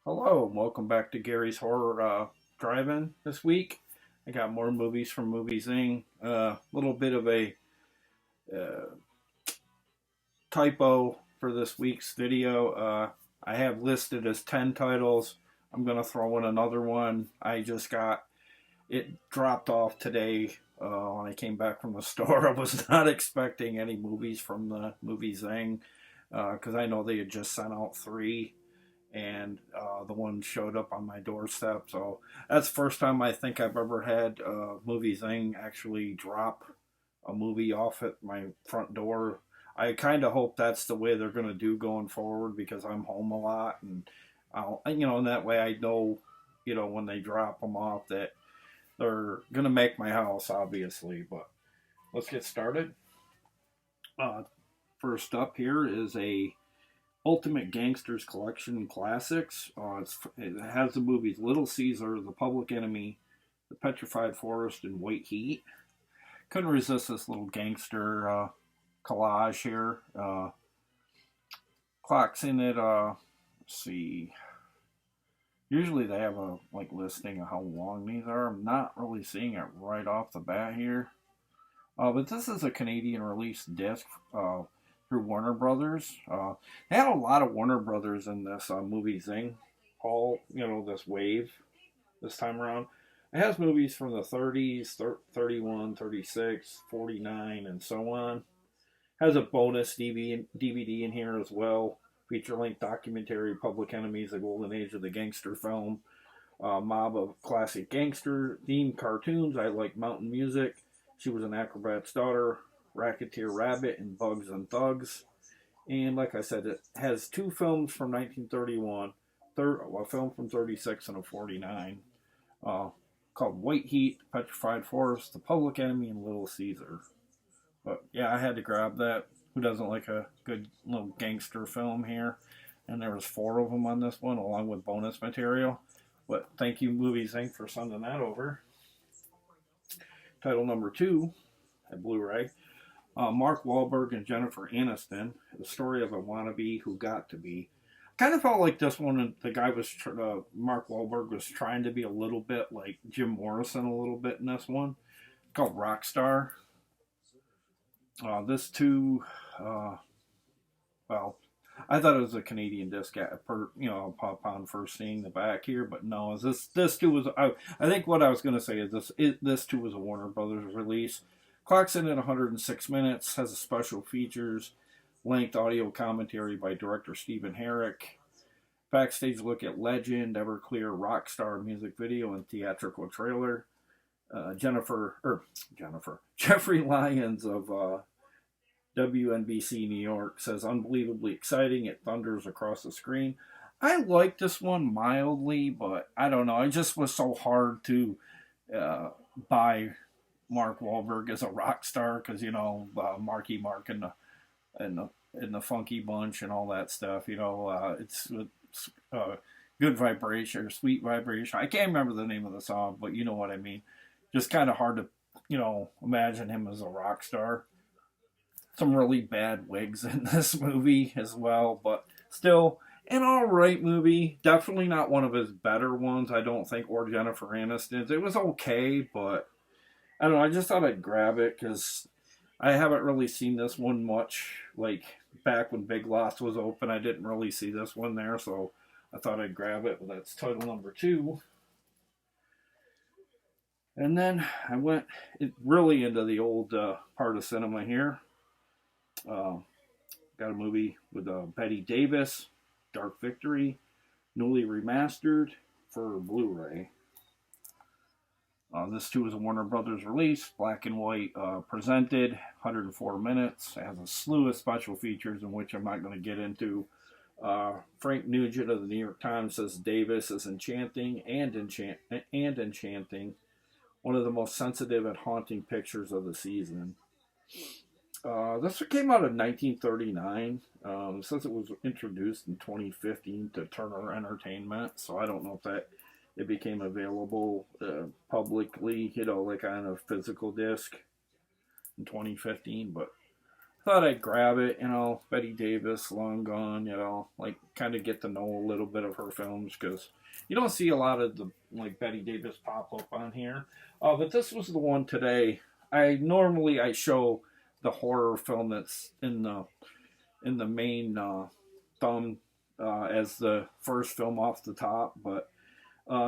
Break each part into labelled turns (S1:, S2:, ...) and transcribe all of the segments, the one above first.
S1: Hello, and welcome back to Gary's Horror Drive-In this week. I got more movies from Movie Zyng. A little bit of a uh, typo for this week's video. I have listed as 10 titles. I'm going to throw in another one. I just got it dropped off today when I came back from the store. I was not expecting any movies from the Movie Zyng because I know they had just sent out three and the one showed up on my doorstep. So that's the first time I think I've ever had Movie Zyng actually drop a movie off at my front door. I kind of hope that's the way they're going to do going forward because I'm home a lot, and in that way I know, when they drop them off that they're going to make my house, obviously. But let's get started. Uh, First up here is a Ultimate Gangsters Collection Classics. It has the movies Little Caesar, The Public Enemy, The Petrified Forest, and White Heat. Couldn't resist this little gangster collage here. Clocks in at, let's see, usually they have a listing of how long these are. I'm not really seeing it right off the bat here. But this is a Canadian release disc through Warner Brothers. They had a lot of Warner Brothers in this Movie Zyng haul, this wave this time around. It has movies from the 30s, 31, 36, 49, and so on. Has a bonus DVD in here as well. Feature-length documentary, Public Enemies, The Golden Age of the Gangster Film. Mob of classic gangster-themed cartoons. I Like Mountain Music. She Was an Acrobat's Daughter. Racketeer Rabbit, and Bugs and Thugs. And like I said, it has two films from 1931, a film from 36, and a 49, called White Heat, Petrified Forest, The Public Enemy, and Little Caesar. But yeah, I had to grab that. Who doesn't like a good little gangster film here? And there was four of them on this one, along with bonus material. But thank you, Movie Zyng, for sending that over. Title number 2, at Blu-ray. Mark Wahlberg and Jennifer Aniston, the story of a wannabe who got to be. Kind of felt like this one, the guy was, Mark Wahlberg was trying to be a little bit like Jim Morrison a little bit in this one. It's called Rockstar. This too, well, I thought it was a Canadian disc, upon first seeing the back here, but no, this too was, I think what I was going to say is this too was a Warner Brothers release. Clocks in at 106 minutes, has a special features, length audio commentary by director Stephen Herrick, backstage look at Legend, Everclear Rockstar music video and theatrical trailer. Jeffrey Lyons of WNBC New York says, unbelievably exciting, it thunders across the screen. I like this one mildly, but I don't know, it just was so hard to buy Mark Wahlberg as a rock star because Marky Mark and the Funky Bunch and all that stuff. It's good vibration or sweet vibration. I can't remember the name of the song, but you know what I mean. Just kind of hard to imagine him as a rock star. Some really bad wigs in this movie as well, but still an alright movie. Definitely not one of his better ones, I don't think, or Jennifer Aniston's. It was okay, but I don't know, I just thought I'd grab it because I haven't really seen this one much. Like, back when Big Lots was open, I didn't really see this one there, so I thought I'd grab it. But that's title number 2. And then I went really into the old part of cinema here. Got a movie with Bette Davis, Dark Victory, newly remastered for Blu-ray. This too is a Warner Brothers release, black and white, presented, 104 minutes. It has a slew of special features in which I'm not going to get into. Frank Nugent of the New York Times says Davis is enchanting and enchanting, one of the most sensitive and haunting pictures of the season. This came out in 1939. It says it was introduced in 2015 to Turner Entertainment, so I don't know if it became available publicly, like on a physical disc in 2015. But thought I'd grab it. Bette Davis, long gone. Like kind of get to know a little bit of her films because you don't see a lot of the like Bette Davis pop up on here. But this was the one today. I show the horror film that's in the main thumb as the first film off the top, but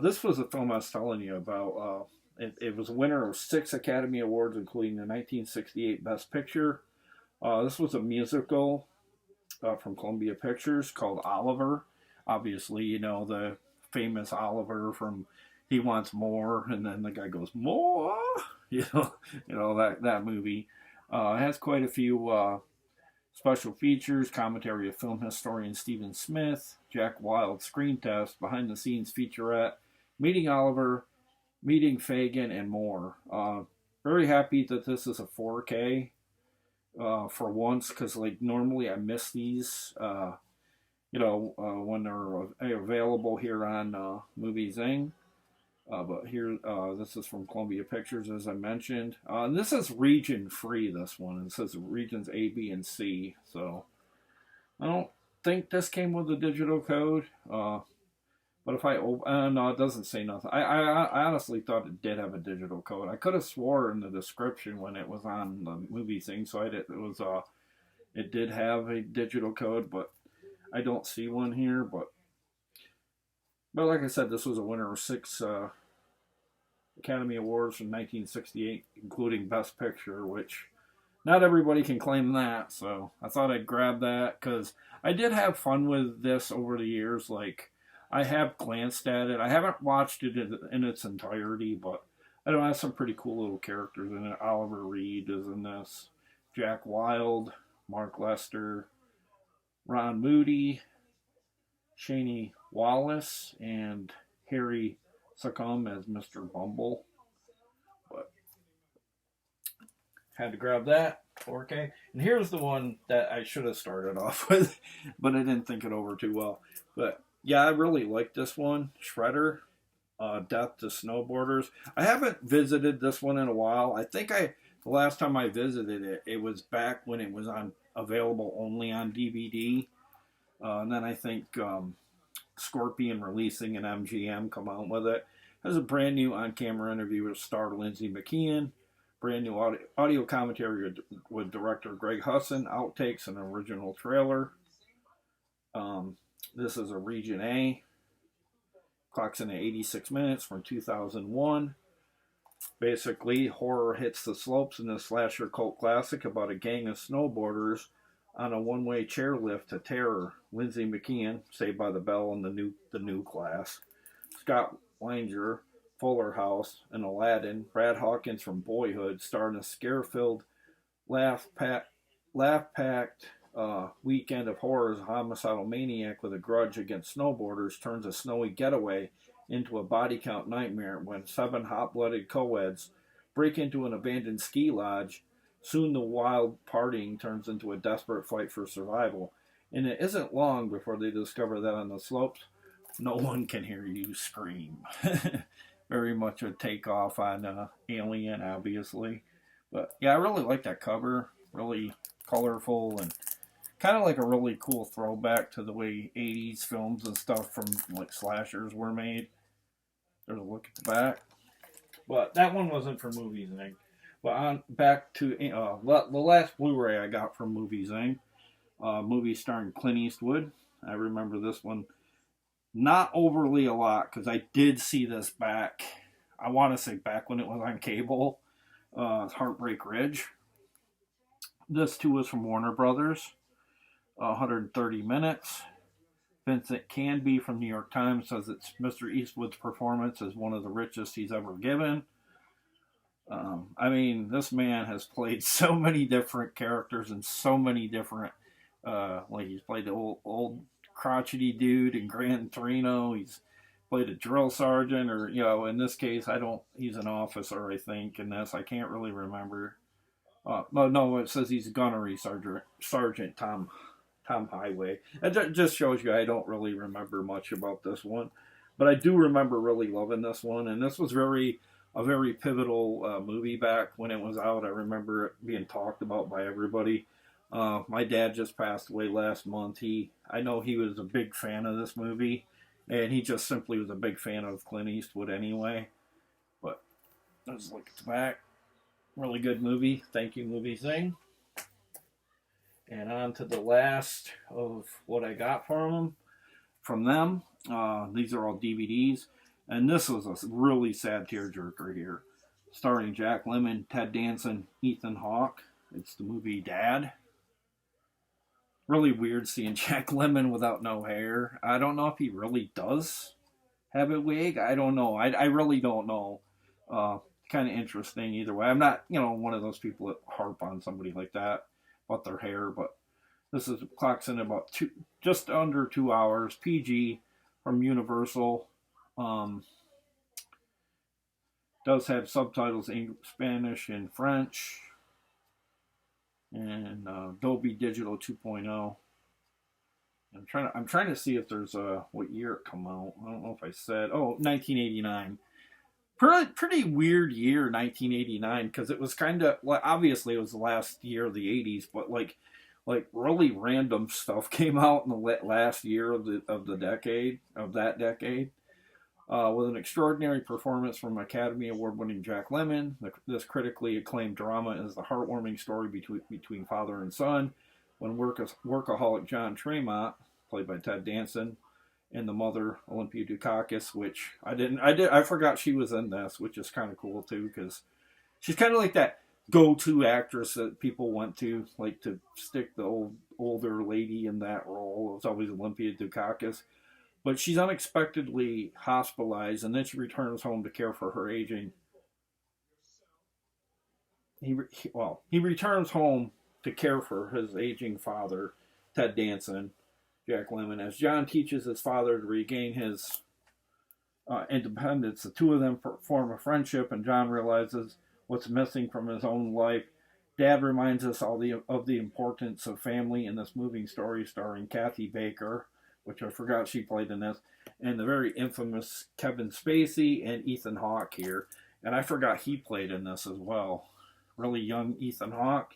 S1: this was a film I was telling you about. It was a winner of 6 Academy Awards, including the 1968 Best Picture. This was a musical from Columbia Pictures called Oliver. Obviously, the famous Oliver from He Wants More, and then the guy goes more. That movie. It has quite a few special features, commentary of film historian Stephen Smith, Jack Wilde's screen test, behind the scenes featurette, meeting Oliver, meeting Fagin, and more. Very happy that this is a 4K for once, because like normally I miss these, when they're available here on Movie Zyng. But here, this is from Columbia Pictures, as I mentioned. And this is region free, this one. It says regions A, B, and C. So I don't think this came with a digital code. But if no, it doesn't say nothing. I honestly thought it did have a digital code. I could have swore in the description when it was on the movie thing, so it did have a digital code, but I don't see one here. But like I said, this was a winner of 6 Academy Awards from 1968, including Best Picture, which not everybody can claim that. So I thought I'd grab that because I did have fun with this over the years. Like, I have glanced at it. I haven't watched it in its entirety, but I don't have some pretty cool little characters in it. Oliver Reed is in this. Jack Wilde, Mark Lester, Ron Moody, Shani Wallace, and Harry Succumb as Mr. Bumble. But had to grab that 4K. And here's the one that I should have started off with, but I didn't think it over too well. But yeah, I really like this one, Shredder, Death to Snowboarders. I haven't visited this one in a while. I think the last time I visited it, it was back when it was available only on DVD. And then I think Scorpion Releasing and MGM come out with it. Has a brand new on-camera interview with star Lindsay McKeon, brand new audio commentary with director Greg Husson, outtakes, and an original trailer. This is a Region A. Clocks in at 86 minutes from 2001. Basically, horror hits the slopes in this slasher cult classic about a gang of snowboarders on a one-way chairlift to terror. Lindsay McKeon, Saved by the Bell, and the new class. Scott Langer, Fuller House, and Aladdin. Brad Hawkins from Boyhood, starring a scare-filled, laugh-packed weekend of horrors. A homicidal maniac with a grudge against snowboarders turns a snowy getaway into a body count nightmare when 7 hot-blooded co-eds break into an abandoned ski lodge. Soon the wild partying turns into a desperate fight for survival, and it isn't long before they discover that on the slopes, no one can hear you scream. Very much a takeoff on Alien, obviously. But yeah, I really like that cover. Really colorful and kind of like a really cool throwback to the way 80s films and stuff from like slashers were made. There's a look at the back. But that one wasn't for Movie Zyng. But on back to the last Blu-ray I got from Movie Zyng, movie starring Clint Eastwood. I remember this one not overly a lot because I did see this back. I want to say back when it was on cable. Heartbreak Ridge. This too was from Warner Brothers. 130 minutes. Vincent Canby from New York Times says it's Mr. Eastwood's performance is one of the richest he's ever given. I mean, this man has played so many different characters and so many different, like he's played the old crotchety dude in Gran Torino. He's played a drill sergeant, or in this case, he's an officer, I think. In this, I can't really remember. No, it says he's a gunnery sergeant Tom Highway. It just shows you I don't really remember much about this one, but I do remember really loving this one, and this was a very pivotal movie back when it was out. I remember it being talked about by everybody. My dad just passed away last month. I know he was a big fan of this movie, and he just simply was a big fan of Clint Eastwood anyway. But let's look at the back. Really good movie. Thank you, Movie Zyng. And on to the last of what I got from them. These are all DVDs, and this was a really sad tearjerker here, starring Jack Lemmon, Ted Danson, Ethan Hawke. It's the movie Dad. Really weird seeing Jack Lemmon without no hair. I don't know if he really does have a wig. I don't know. I really don't know. Kind of interesting either way. I'm not, one of those people that harp on somebody like that about their hair, but this is clocks in about just under 2 hours. PG from Universal. Does have subtitles in Spanish and French, and Dolby Digital 2.0. I'm trying to see if there's what year it come out. I don't know if I said. 1989. Pretty weird year, 1989, because it was kind of, obviously it was the last year of the 80s, but like really random stuff came out in the last year of that decade. With an extraordinary performance from Academy Award-winning Jack Lemmon, this critically acclaimed drama is the heartwarming story between father and son, when workaholic John Tremont, played by Ted Danson, and the mother, Olympia Dukakis, which I forgot she was in this, which is kind of cool too, because she's kind of like that go-to actress that people want to, like, to stick the older lady in that role. It was always Olympia Dukakis. But she's unexpectedly hospitalized, and then she returns home to care for her aging. He returns home to care for his aging father, Ted Danson, Jack Lemmon, as John teaches his father to regain his independence. The two of them form a friendship, and John realizes what's missing from his own life. Dad reminds us of the importance of family in this moving story, starring Kathy Baker, which I forgot she played in this, and the very infamous Kevin Spacey and Ethan Hawke here. And I forgot he played in this as well. Really young Ethan Hawke.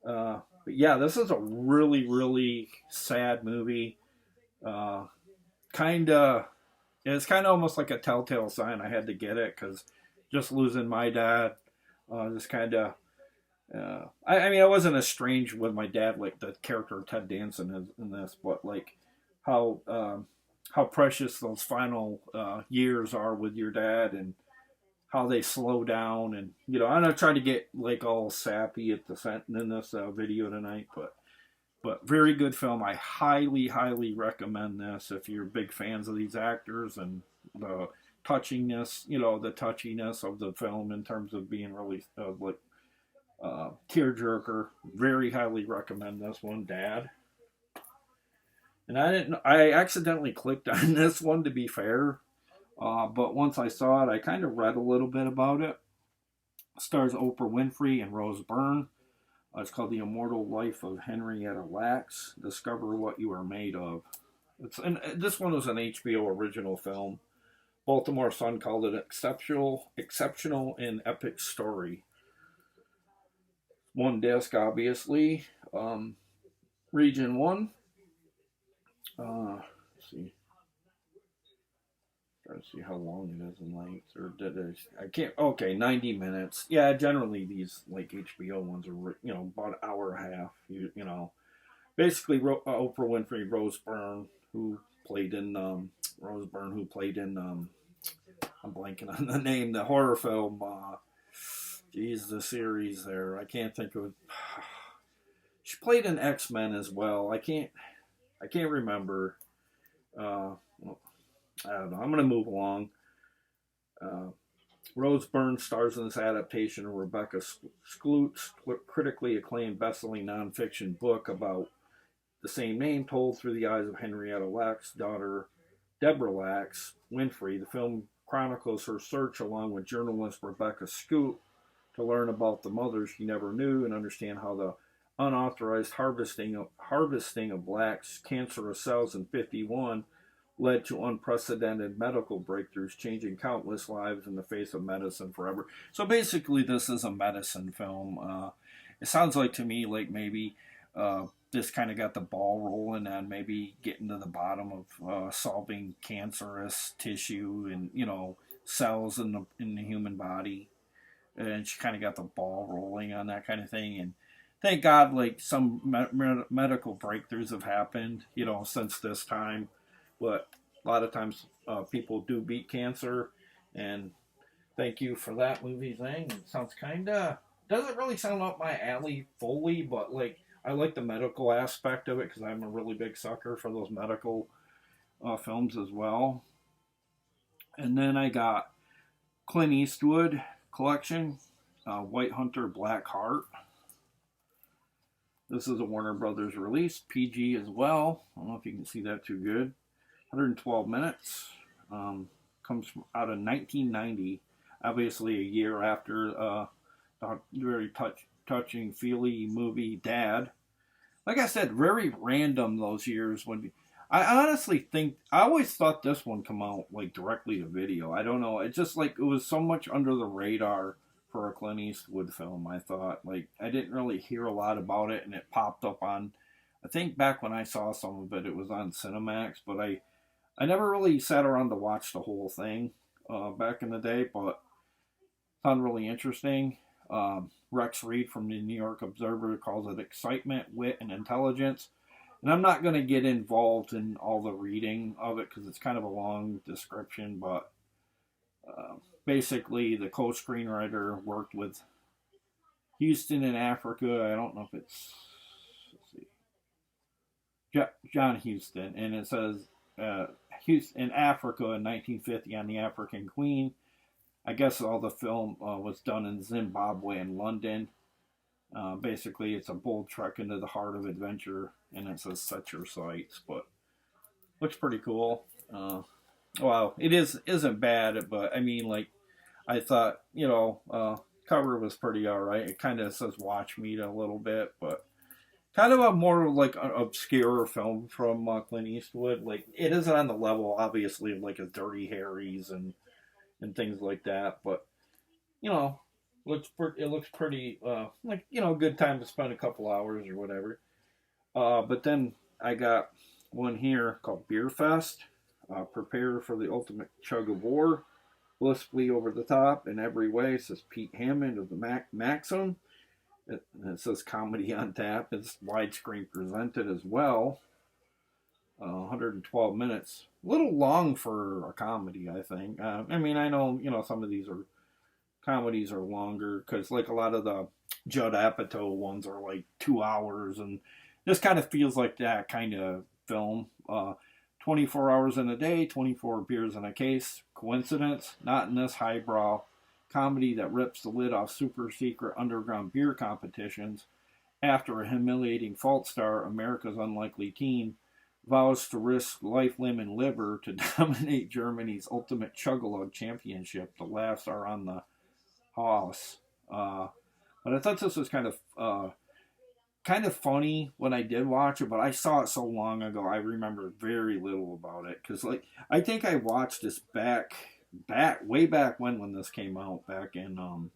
S1: But yeah, this is a really, really sad movie. It's kind of almost like a telltale sign. I had to get it because just losing my dad, just kind of. I wasn't estranged with my dad like the character of Ted Danson is in this, but like how precious those final years are with your dad, and how they slow down. And I'm not trying to get like all sappy at the in this video tonight, but very good film. I highly, highly recommend this if you're big fans of these actors and the touchiness, the touchiness of the film in terms of being really tearjerker. Very highly recommend this one, Dad. And I accidentally clicked on this one, to be fair. But once I saw it, I kind of read a little bit about it. It stars Oprah Winfrey and Rose Byrne. It's called The Immortal Life of Henrietta Lacks. Discover What You Are Made Of. This one was an HBO original film. Baltimore Sun called it exceptional and epic story. One disc, obviously. Region 1. Let's see. Trying to see how long it is in length, or I can't. Okay, 90 minutes. Yeah, generally these like HBO ones are about an hour and a half. Basically Oprah Winfrey, Rose Byrne, who played in I'm blanking on the name, the horror film. The series there. I can't think of it. She played in X-Men as well. I can't remember. I don't know. I'm going to move along. Rose Byrne stars in this adaptation of Rebecca Skloot's critically acclaimed best-selling nonfiction book about the same name, told through the eyes of Henrietta Lacks' daughter, Deborah Lacks Winfrey. The film chronicles her search along with journalist Rebecca Skloot to learn about the mother she never knew and understand how the unauthorized harvesting of Lacks' cancerous cells in 1951 led to unprecedented medical breakthroughs, changing countless lives in the face of medicine forever. So basically, this is a medicine film. It sounds like to me like maybe This kind of got the ball rolling on maybe getting to the bottom of solving cancerous tissue and cells in the human body, and she kind of got the ball rolling on that kind of thing. And thank God, like some medical breakthroughs have happened, since this time. But a lot of times people do beat cancer, and thank you for that, Movie Zyng. It sounds kind of doesn't really sound up my alley fully, but like I like the medical aspect of it because I'm a really big sucker for those medical films as well. And then I got Clint Eastwood collection, White Hunter, Black Heart. This is a Warner Brothers release, PG as well. I don't know if you can see that too good. 112 minutes. Comes out of 1990, obviously a year after the very touching, feely movie Dad. Like I said, very random those years. I honestly think I always thought this one come out like directly to video. I don't know. It just like it was so much under the radar for a Clint Eastwood film. I thought like I didn't really hear a lot about it, and it popped up on. I think back when I saw some of it, it was on Cinemax, but I never really sat around to watch the whole thing back in the day, but found really interesting. Rex Reed from the New York Observer calls it excitement, wit, and intelligence. And I'm not going to get involved in all the reading of it because it's kind of a long description, but basically the co-screenwriter worked with Houston in Africa. I don't know if it's, let's see, John Huston, and it says Houston in Africa in 1950 on the African Queen. I guess all the film was done in Zimbabwe and London. Basically, it's a bold trek into the heart of adventure, and it says set your sights, but looks pretty cool. Well, it isn't bad, but I mean, like, I thought, cover was pretty alright. It kind of says watch me a little bit, but kind of a more like obscure film from Clint Eastwood. Like, it isn't on the level, obviously, of like a Dirty Harry's and things like that, but it looks pretty like good time to spend a couple hours or whatever. But then I got one here called Beer Fest. Prepare for the ultimate chug of war, blissfully over the top in every way. It says Pete Hammond of the Maxim. It says comedy on tap. It's widescreen presented as well. 112 minutes. A little long for a comedy, I think. I mean, I know, some of these are comedies are longer because, like, a lot of the Judd Apatow ones are like 2 hours, and this kind of feels like that kind of film. 24 hours in a day, 24 beers in a case. Coincidence? Not in this highbrow comedy that rips the lid off super secret underground beer competitions after a humiliating fault star, America's unlikely teen, vows to risk life, limb, and liver to dominate Germany's ultimate chug-a-lug championship. The laughs are on the house. But I thought this was kind of funny when I did watch it, but I saw it so long ago, I remember very little about it. Because, like, I think I watched this way back when this came out, back in,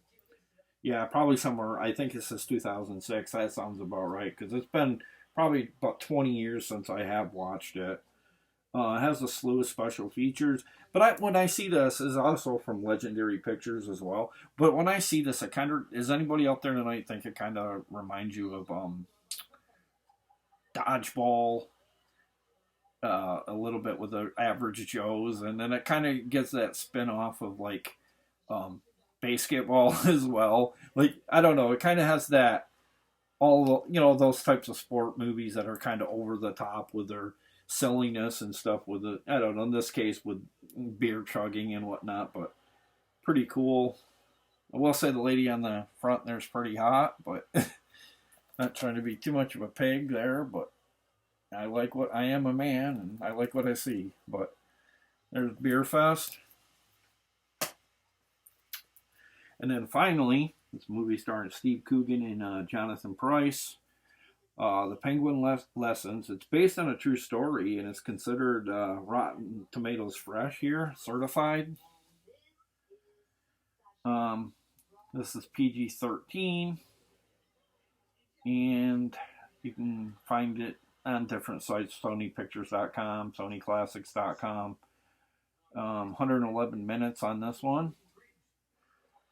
S1: probably somewhere, I think it says 2006. That sounds about right, because it's been probably about 20 years since I have watched it. It has a slew of special features. But when I see this, is also from Legendary Pictures as well. But when I see this, is anybody out there tonight think it kind of reminds you of Dodgeball a little bit with the Average Joes, and then it kind of gets that spin off of like basketball as well. Like, I don't know, it kind of has that all those types of sport movies that are kind of over the top with their silliness and stuff with the, I don't know, in this case with beer chugging and whatnot, but pretty cool. I will say the lady on the front there's pretty hot, but not trying to be too much of a pig there, but I am a man and I like what I see. But there's Beer Fest. And then finally, this movie starring Steve Coogan and Jonathan Pryce. The Penguin Lessons. It's based on a true story and it's considered Rotten Tomatoes fresh here, certified. This is PG-13. And You can find it on different sites, SonyPictures.com, SonyClassics.com. 111 minutes on this one.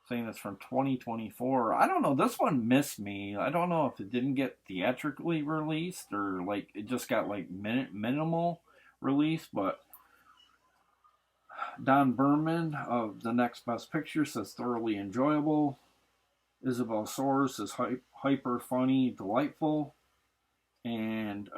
S1: Saying it's from 2024. I don't know. This one missed me. I don't know if it didn't get theatrically released or like it just got like minimal release. But Don Berman of The Next Best Picture says thoroughly enjoyable. Isabel Soares says hyper funny, delightful. And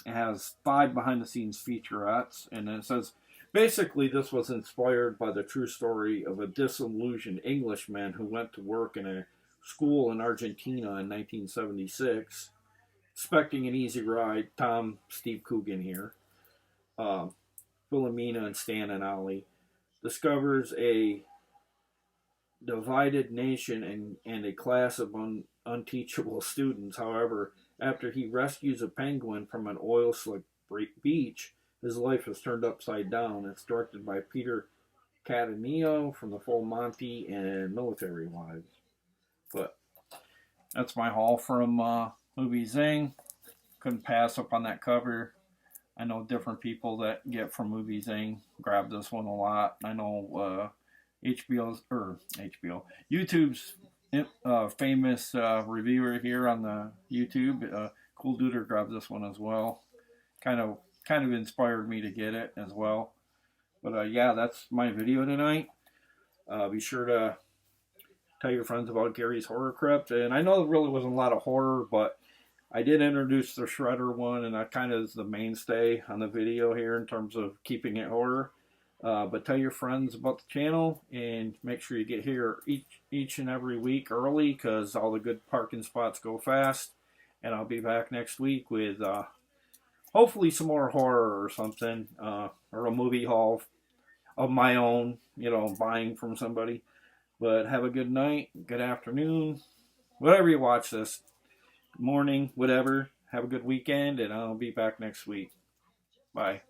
S1: it has 5 behind the scenes featurettes. And it says basically, this was inspired by the true story of a disillusioned Englishman who went to work in a school in Argentina in 1976, expecting an easy ride. Steve Coogan here, Philomena and Stan and Ollie, discovers a divided nation and a class of unteachable students. However, after he rescues a penguin from an oil-slick beach, his life is turned upside down. It's directed by Peter Cattaneo from The Full Monty and Military Wives. But that's my haul from Movie Zyng. Couldn't pass up on that cover. I know different people that get from Movie Zyng grab this one a lot. I know YouTube's famous reviewer here on the YouTube, Cool Duder, grabbed this one as well. Kind of inspired me to get it as well. But yeah, that's my video tonight. Be sure to tell your friends about Gary's Horror Crypt. And I know there really wasn't a lot of horror, but I did introduce the Shredder one, and that kind of is the mainstay on the video here in terms of keeping it horror. But tell your friends about the channel, and make sure you get here each and every week early, because all the good parking spots go fast. And I'll be back next week with hopefully some more horror or something, or a movie haul of my own, buying from somebody. But have a good night, good afternoon, whatever you watch this, morning, whatever. Have a good weekend, and I'll be back next week. Bye.